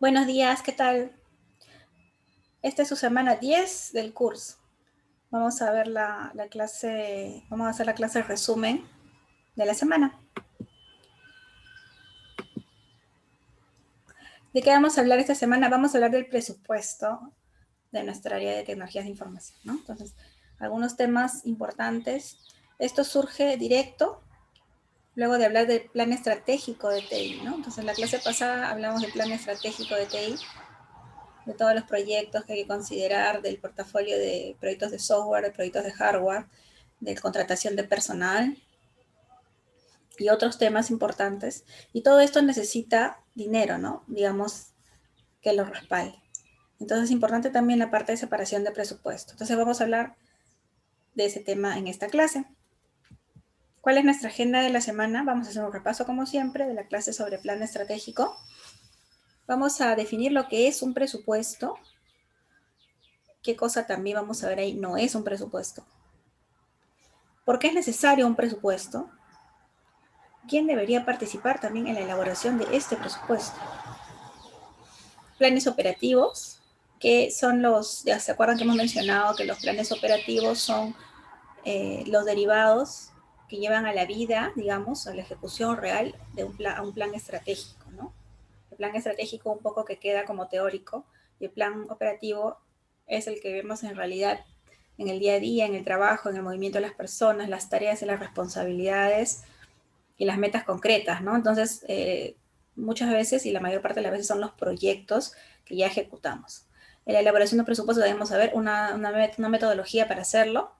Buenos días, ¿qué tal? Esta es su semana 10 del curso. Vamos a ver la clase, vamos a hacer la clase resumen de la semana. ¿De qué vamos a hablar esta semana? Vamos a hablar del presupuesto de nuestra área de tecnologías de información, ¿no? Entonces, algunos temas importantes. Esto surge directo luego de hablar del plan estratégico de TI, ¿no? Entonces, en la clase pasada hablamos del plan estratégico de TI, de todos los proyectos que hay que considerar, del portafolio de proyectos de software, de proyectos de hardware, de contratación de personal y otros temas importantes. Y todo esto necesita dinero, ¿no? Digamos, que lo respalde. Entonces es importante también la parte de separación de presupuesto. Entonces vamos a hablar de ese tema en esta clase. ¿Cuál es nuestra agenda de la semana? Vamos a hacer un repaso, como siempre, de la clase sobre plan estratégico. Vamos a definir lo que es un presupuesto. ¿Qué cosa también vamos a ver ahí? No es un presupuesto. ¿Por qué es necesario un presupuesto? ¿Quién debería participar también en la elaboración de este presupuesto? Planes operativos, que son ya se acuerdan que hemos mencionado que los planes operativos son los derivados que llevan a la vida, digamos, a la ejecución real de a un plan estratégico, ¿no? El plan estratégico un poco que queda como teórico y el plan operativo es el que vemos en realidad en el día a día, en el trabajo, en el movimiento de las personas, las tareas y las responsabilidades y las metas concretas, ¿no? Entonces, muchas veces y la mayor parte de las veces son los proyectos que ya ejecutamos. En la elaboración de un presupuesto debemos saber una metodología para hacerlo.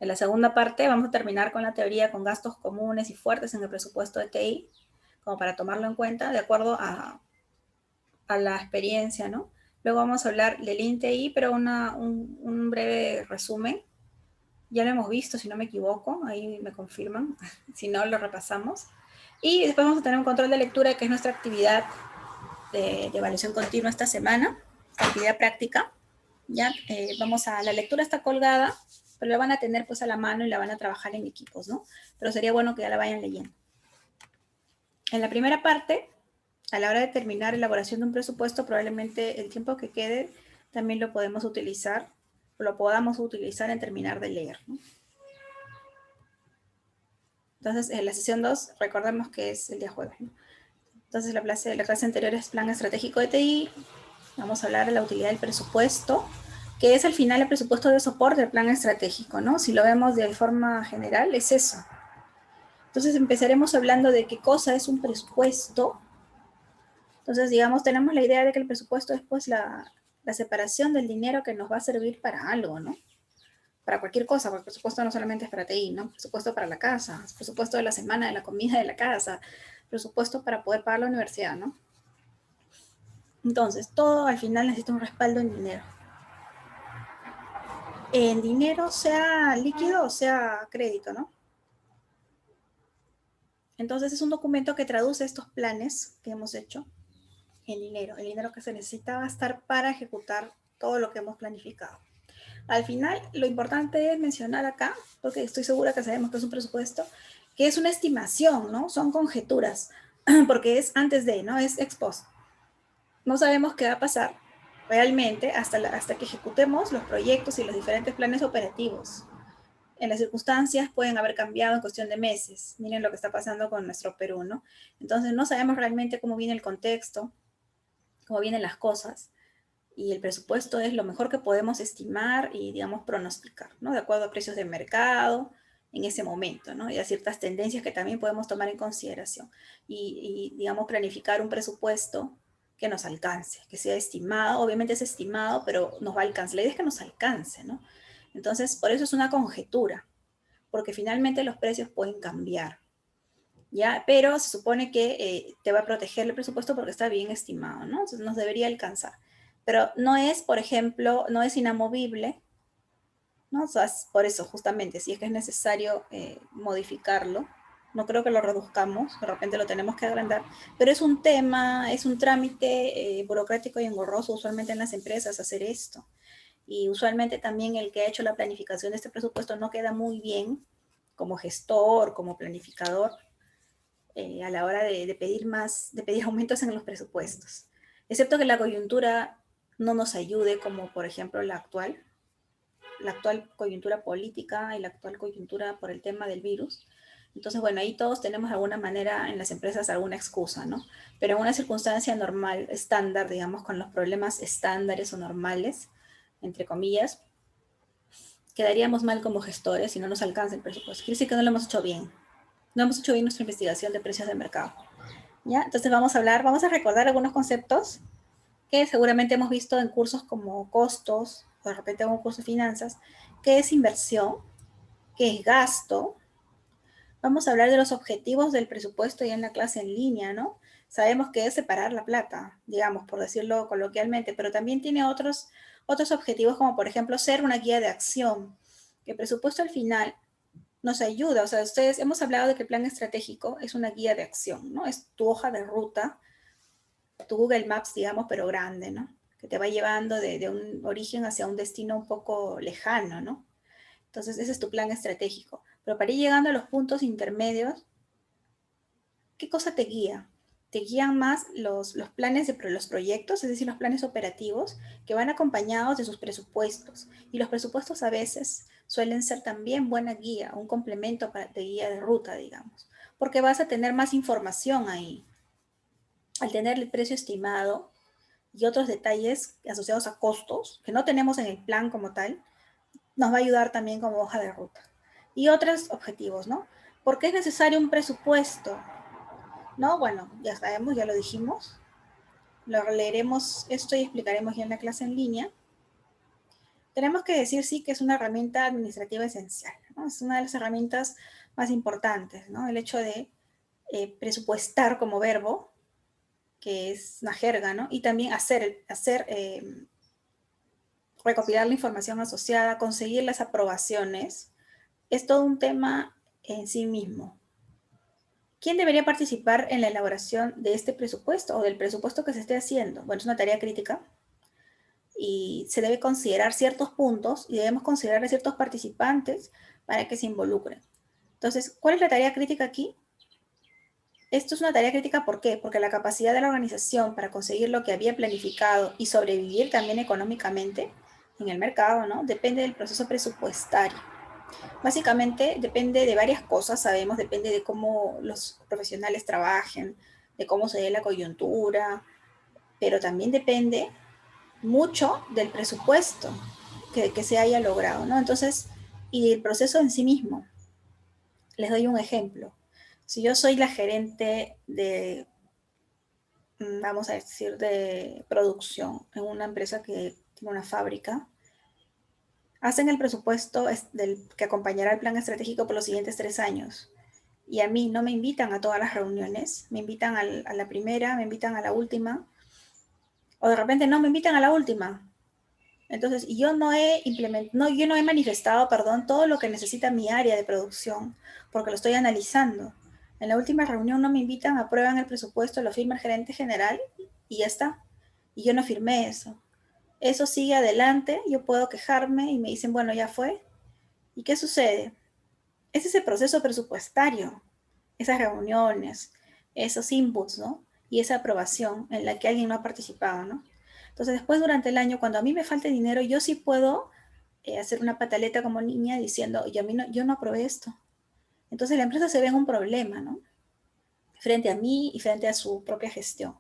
En la segunda parte vamos a terminar con la teoría con gastos comunes y fuertes en el presupuesto de TI, como para tomarlo en cuenta de acuerdo a la experiencia, ¿no? Luego vamos a hablar del INTI, pero un breve resumen. Ya lo hemos visto, si no me equivoco, ahí me confirman, si no lo repasamos. Y después vamos a tener un control de lectura, que es nuestra actividad de evaluación continua esta semana, actividad práctica. Ya, la lectura está colgada, pero la van a tener pues a la mano y la van a trabajar en equipos, ¿no? Pero sería bueno que ya la vayan leyendo. En la primera parte, a la hora de terminar elaboración de un presupuesto, probablemente el tiempo que quede también lo podemos utilizar, o lo podamos utilizar en terminar de leer, ¿no? Entonces, en la sesión 2, recordemos que es el día jueves, ¿no? Entonces, la clase anterior es plan estratégico de TI. Vamos a hablar de la utilidad del presupuesto, que es al final el presupuesto de soporte del plan estratégico, ¿no? Si lo vemos de forma general, es eso. Entonces, empezaremos hablando de qué cosa es un presupuesto. Entonces, digamos, tenemos la idea de que el presupuesto es pues la separación del dinero que nos va a servir para algo, ¿no? Para cualquier cosa, porque el presupuesto no solamente es para TI, ¿no? Presupuesto para la casa, presupuesto de la semana de la comida de la casa, presupuesto para poder pagar la universidad, ¿no? Entonces, todo al final necesita un respaldo en dinero. En dinero, sea líquido o sea crédito, ¿no? Entonces, es un documento que traduce estos planes que hemos hecho en dinero, el dinero que se necesita gastar para ejecutar todo lo que hemos planificado. Al final, lo importante es mencionar acá, porque estoy segura que sabemos que es un presupuesto, que es una estimación, ¿no? Son conjeturas, porque es antes de, ¿no? Es ex post. No sabemos qué va a pasar realmente hasta que ejecutemos los proyectos y los diferentes planes operativos. En las circunstancias pueden haber cambiado en cuestión de meses. Miren lo que está pasando con nuestro Perú, ¿no? Entonces no sabemos realmente cómo viene el contexto, cómo vienen las cosas, y el presupuesto es lo mejor que podemos estimar y, digamos, pronosticar, ¿no? De acuerdo a precios de mercado en ese momento, ¿no? Y a ciertas tendencias que también podemos tomar en consideración. Digamos, planificar un presupuesto que nos alcance, que sea estimado, obviamente es estimado, pero nos va a alcanzar. La idea es que nos alcance, ¿no? Entonces, por eso es una conjetura, porque finalmente los precios pueden cambiar, ¿ya? Pero se supone que te va a proteger el presupuesto porque está bien estimado, ¿no? Entonces nos debería alcanzar. Pero no es, por ejemplo, no es inamovible, ¿no? O sea, por eso, justamente, si es que es necesario modificarlo, no creo que lo reduzcamos, de repente lo tenemos que agrandar, pero es un tema, es un trámite burocrático y engorroso usualmente en las empresas hacer esto. Y usualmente también el que ha hecho la planificación de este presupuesto no queda muy bien como gestor, como planificador, a la hora de pedir aumentos en los presupuestos. excepto que la coyuntura no nos ayude, como por ejemplo la actual coyuntura política y la actual coyuntura por el tema del virus. Entonces, bueno, ahí todos tenemos de alguna manera en las empresas alguna excusa, ¿no? Pero en una circunstancia normal, estándar, digamos, con los problemas estándares o normales, entre comillas, quedaríamos mal como gestores y no nos alcanza el presupuesto. Quiere decir que no lo hemos hecho bien. No hemos hecho bien nuestra investigación de precios de mercado. ¿Ya? Entonces vamos a recordar algunos conceptos que seguramente hemos visto en cursos como costos, o de repente en un curso de finanzas, qué es inversión, qué es gasto. Vamos a hablar de los objetivos del presupuesto ya en la clase en línea, ¿no? Sabemos que es separar la plata, digamos, por decirlo coloquialmente, pero también tiene otros objetivos, como por ejemplo ser una guía de acción. El presupuesto al final nos ayuda, o sea, ustedes hemos hablado de que el plan estratégico es una guía de acción, ¿no? Es tu hoja de ruta, tu Google Maps, digamos, pero grande, ¿no? Que te va llevando de un origen hacia un destino un poco lejano, ¿no? Entonces, ese es tu plan estratégico. Pero para ir llegando a los puntos intermedios, ¿qué cosa te guía? Te guían más los planes de los proyectos, es decir, los planes operativos, que van acompañados de sus presupuestos. Y los presupuestos a veces suelen ser también buena guía, un complemento de guía de ruta, digamos, porque vas a tener más información ahí. Al tener el precio estimado y otros detalles asociados a costos que no tenemos en el plan como tal, nos va a ayudar también como hoja de ruta. Y otros objetivos, ¿no? ¿Por qué es necesario un presupuesto? No, bueno, ya sabemos, ya lo dijimos. Lo leeremos esto y explicaremos ya en la clase en línea. Tenemos que decir sí que es una herramienta administrativa esencial, ¿no? Es una de las herramientas más importantes, ¿no? El hecho de presupuestar como verbo, que es una jerga, ¿no? Y también recopilar la información asociada, conseguir las aprobaciones, es todo un tema en sí mismo. ¿Quién debería participar en la elaboración de este presupuesto o del presupuesto que se esté haciendo? Bueno, es una tarea crítica y se debe considerar ciertos puntos y debemos considerar a ciertos participantes para que se involucren. Entonces, ¿cuál es la tarea crítica aquí? Esto es una tarea crítica, ¿por qué? Porque la capacidad de la organización para conseguir lo que había planificado y sobrevivir también económicamente en el mercado, ¿no? Depende del proceso presupuestario. Básicamente depende de varias cosas, sabemos, depende de cómo los profesionales trabajen, de cómo se dé la coyuntura, pero también depende mucho del presupuesto que se haya logrado, ¿no? Entonces, y del proceso en sí mismo. Les doy un ejemplo. Si yo soy la gerente de, vamos a decir, de producción en una empresa que tiene una fábrica, hacen el presupuesto que acompañará el plan estratégico por los siguientes 3 años. Y a mí no me invitan a todas las reuniones, me invitan a la primera, me invitan a la última, o de repente no me invitan a la última. Entonces, yo no he manifestado, perdón, todo lo que necesita mi área de producción, porque lo estoy analizando. En la última reunión no me invitan, aprueban el presupuesto, lo firma el gerente general y ya está. Y yo no firmé eso. Eso sigue adelante, yo puedo quejarme y me dicen, bueno, ya fue. ¿Y qué sucede? Ese es el proceso presupuestario, esas reuniones, esos inputs, ¿no? Y esa aprobación en la que alguien no ha participado, ¿no? Entonces, después durante el año, cuando a mí me falte dinero, yo sí puedo hacer una pataleta como niña diciendo, yo no aprobé esto. Entonces la empresa se ve en un problema, ¿no? Frente a mí y frente a su propia gestión.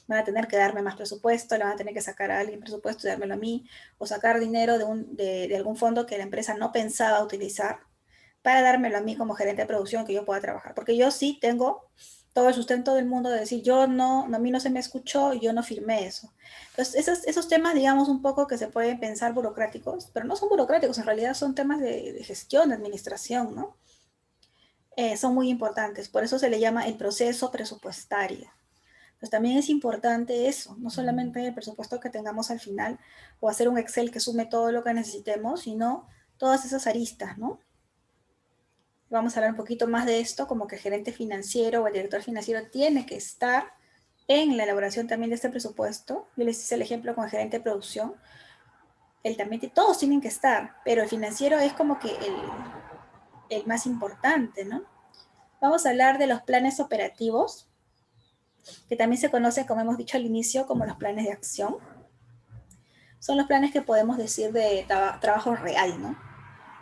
Van a tener que darme más presupuesto, le van a tener que sacar a alguien presupuesto y dármelo a mí, o sacar dinero de algún fondo que la empresa no pensaba utilizar para dármelo a mí como gerente de producción que yo pueda trabajar. Porque yo sí tengo todo el sustento del mundo de decir, yo no, a mí no se me escuchó y yo no firmé eso. Entonces, esos temas, digamos, un poco que se pueden pensar burocráticos, pero no son burocráticos, en realidad son temas de gestión, de administración, ¿no? Son muy importantes, por eso se le llama el proceso presupuestario. Pues también es importante eso, no solamente el presupuesto que tengamos al final o hacer un Excel que sume todo lo que necesitemos, sino todas esas aristas, ¿no? Vamos a hablar un poquito más de esto, como que el gerente financiero o el director financiero tiene que estar en la elaboración también de este presupuesto. Yo les hice el ejemplo con el gerente de producción. Él también, todos tienen que estar, pero el financiero es como que el más importante, ¿no? Vamos a hablar de los planes operativos. que también se conocen, como hemos dicho al inicio, como los planes de acción. Son los planes que podemos decir de trabajo real, ¿no?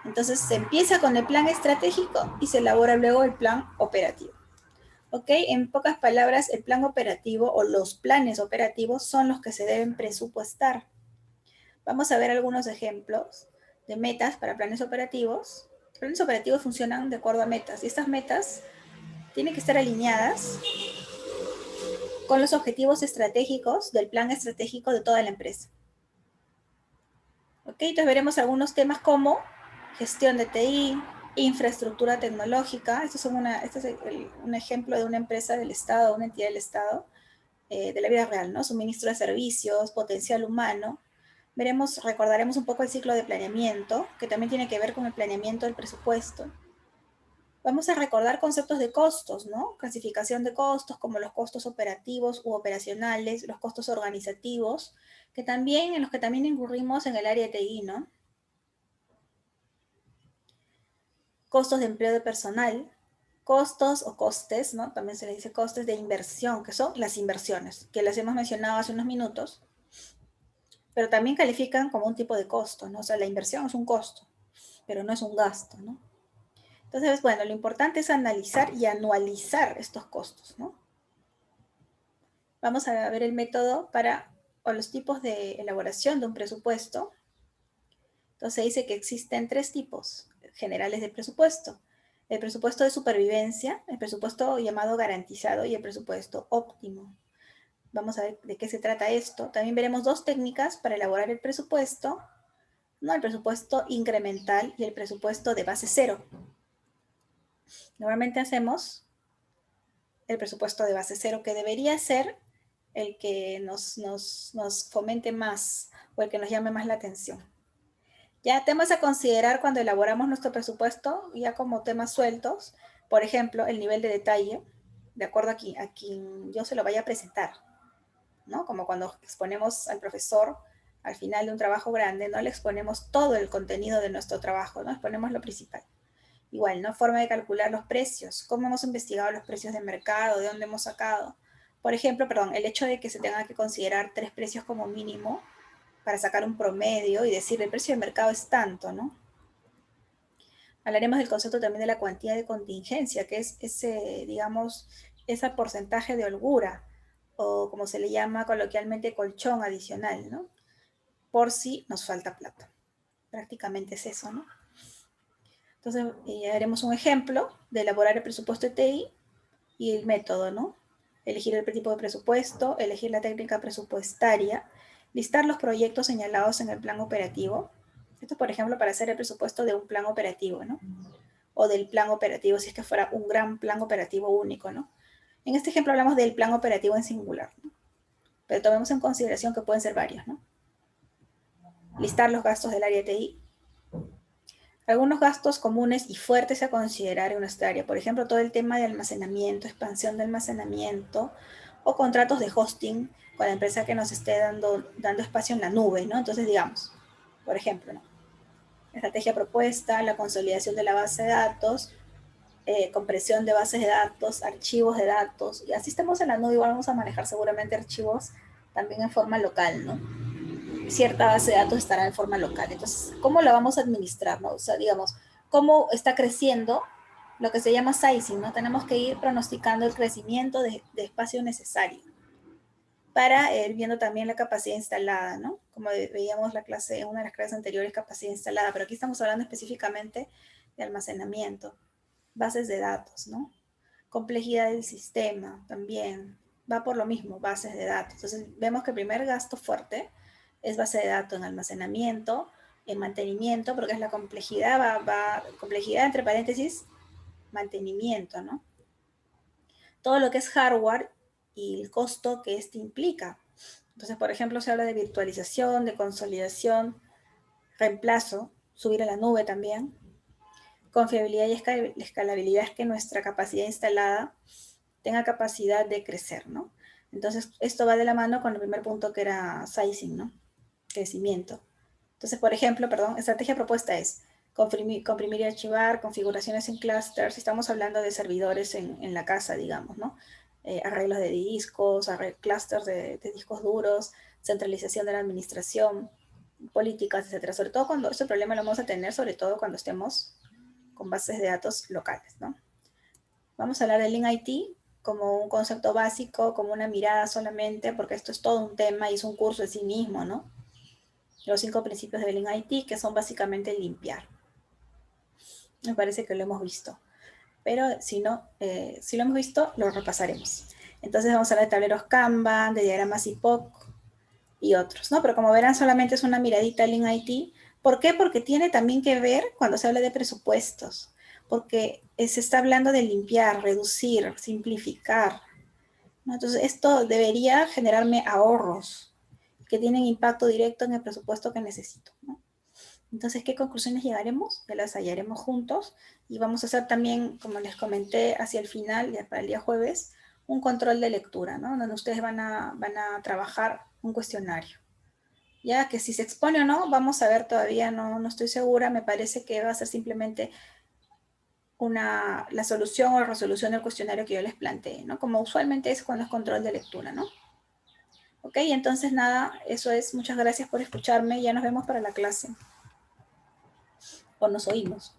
Entonces se empieza con el plan estratégico y se elabora luego el plan operativo. ¿Ok? En pocas palabras, el plan operativo o los planes operativos son los que se deben presupuestar. Vamos a ver algunos ejemplos de metas para planes operativos. Los planes operativos funcionan de acuerdo a metas y estas metas tienen que estar alineadas con los objetivos estratégicos del plan estratégico de toda la empresa. ¿Ok? Entonces veremos algunos temas como gestión de TI, infraestructura tecnológica. Este es un ejemplo de una empresa del Estado, una entidad del Estado, de la vida real, ¿no? Suministro de servicios, potencial humano. Recordaremos un poco el ciclo de planeamiento, que también tiene que ver con el planeamiento del presupuesto. Vamos a recordar conceptos de costos, ¿no? Clasificación de costos, como los costos operativos u operacionales, los costos organizativos, en los que también incurrimos en el área de TI, ¿no? Costos de empleo de personal, costos o costes, ¿no? También se le dice costes de inversión, que son las inversiones, que las hemos mencionado hace unos minutos, pero también califican como un tipo de costo, ¿no? O sea, la inversión es un costo, pero no es un gasto, ¿no? Entonces, bueno, lo importante es analizar y anualizar estos costos, ¿no? Vamos a ver el método o los tipos de elaboración de un presupuesto. Entonces dice que existen 3 tipos generales de presupuesto. El presupuesto de supervivencia, el presupuesto llamado garantizado y el presupuesto óptimo. Vamos a ver de qué se trata esto. También veremos 2 técnicas para elaborar el presupuesto, ¿no? El presupuesto incremental y el presupuesto de base cero. Normalmente hacemos el presupuesto de base cero, que debería ser el que nos fomente más o el que nos llame más la atención. Ya temas a considerar cuando elaboramos nuestro presupuesto, ya como temas sueltos, por ejemplo, el nivel de detalle, de acuerdo a quien yo se lo vaya a presentar, ¿no? Como cuando exponemos al profesor al final de un trabajo grande, no le exponemos todo el contenido de nuestro trabajo, ¿no? Exponemos lo principal. Igual, ¿no? Forma de calcular los precios, cómo hemos investigado los precios de mercado, de dónde hemos sacado. Por ejemplo, el hecho de que se tenga que considerar 3 precios como mínimo para sacar un promedio y decir el precio de mercado es tanto, ¿no? Hablaremos del concepto también de la cuantía de contingencia, que es ese porcentaje de holgura, o como se le llama coloquialmente, colchón adicional, ¿no? Por si nos falta plata. Prácticamente es eso, ¿no? Entonces, haremos un ejemplo de elaborar el presupuesto de TI y el método, ¿no? Elegir el tipo de presupuesto, elegir la técnica presupuestaria, listar los proyectos señalados en el plan operativo. Esto, por ejemplo, para hacer el presupuesto de un plan operativo, ¿no? O del plan operativo, si es que fuera un gran plan operativo único, ¿no? En este ejemplo hablamos del plan operativo en singular, ¿no? Pero tomemos en consideración que pueden ser varios, ¿no? Listar los gastos del área de TI. Algunos gastos comunes y fuertes a considerar en nuestra área, por ejemplo, todo el tema de almacenamiento, expansión de almacenamiento o contratos de hosting con la empresa que nos esté dando espacio en la nube, ¿no? Entonces, digamos, por ejemplo, ¿no? Estrategia propuesta, la consolidación de la base de datos, compresión de bases de datos, archivos de datos, y así estamos en la nube, igual vamos a manejar seguramente archivos también en forma local, ¿no? Cierta base de datos estará en forma local. Entonces, ¿cómo la vamos a administrar? ¿No? O sea, digamos, ¿cómo está creciendo lo que se llama sizing? ¿No? Tenemos que ir pronosticando el crecimiento de espacio necesario para ir viendo también la capacidad instalada, ¿no? Como veíamos en una de las clases anteriores, capacidad instalada, pero aquí estamos hablando específicamente de almacenamiento, bases de datos, ¿no? Complejidad del sistema también, va por lo mismo, bases de datos. Entonces, vemos que el primer gasto fuerte es base de datos en almacenamiento, en mantenimiento, porque es la complejidad, complejidad entre paréntesis, mantenimiento, ¿no? Todo lo que es hardware y el costo que este implica. Entonces, por ejemplo, se habla de virtualización, de consolidación, reemplazo, subir a la nube también. Confiabilidad y escalabilidad es que nuestra capacidad instalada tenga capacidad de crecer, ¿no? Entonces, esto va de la mano con el primer punto que era sizing, ¿no? Crecimiento. Entonces, por ejemplo, estrategia propuesta es comprimir y archivar, configuraciones en clusters, estamos hablando de servidores en la casa, digamos, ¿no? arreglos de discos, clústeres de discos duros, centralización de la administración, políticas, etcétera. Sobre todo cuando este problema lo vamos a tener, sobre todo cuando estemos con bases de datos locales, ¿no? Vamos a hablar del Lean IT como un concepto básico, como una mirada solamente, porque esto es todo un tema y es un curso en sí mismo, ¿no? Los 5 principios del Lean IT, que son básicamente limpiar. Me parece que lo hemos visto, pero si no, si lo hemos visto, lo repasaremos. Entonces vamos a hablar de tableros Kanban, de diagramas IPOC y otros, ¿no? Pero como verán, solamente es una miradita al Lean IT. ¿Por qué? Porque tiene también que ver cuando se habla de presupuestos, porque se está hablando de limpiar, reducir, simplificar, ¿no? Entonces esto debería generarme ahorros que tienen impacto directo en el presupuesto que necesito, ¿no? Entonces, ¿qué conclusiones llegaremos? Ya las hallaremos juntos y vamos a hacer también, como les comenté, hacia el final, ya para el día jueves, un control de lectura, ¿no? Donde ustedes van a trabajar un cuestionario. Ya que si se expone o no, vamos a ver todavía, no estoy segura, me parece que va a ser simplemente la solución o resolución del cuestionario que yo les planteé, ¿no? Como usualmente es cuando es control de lectura, ¿no? Ok, entonces nada, eso es. Muchas gracias por escucharme. Ya nos vemos para la clase. O nos oímos.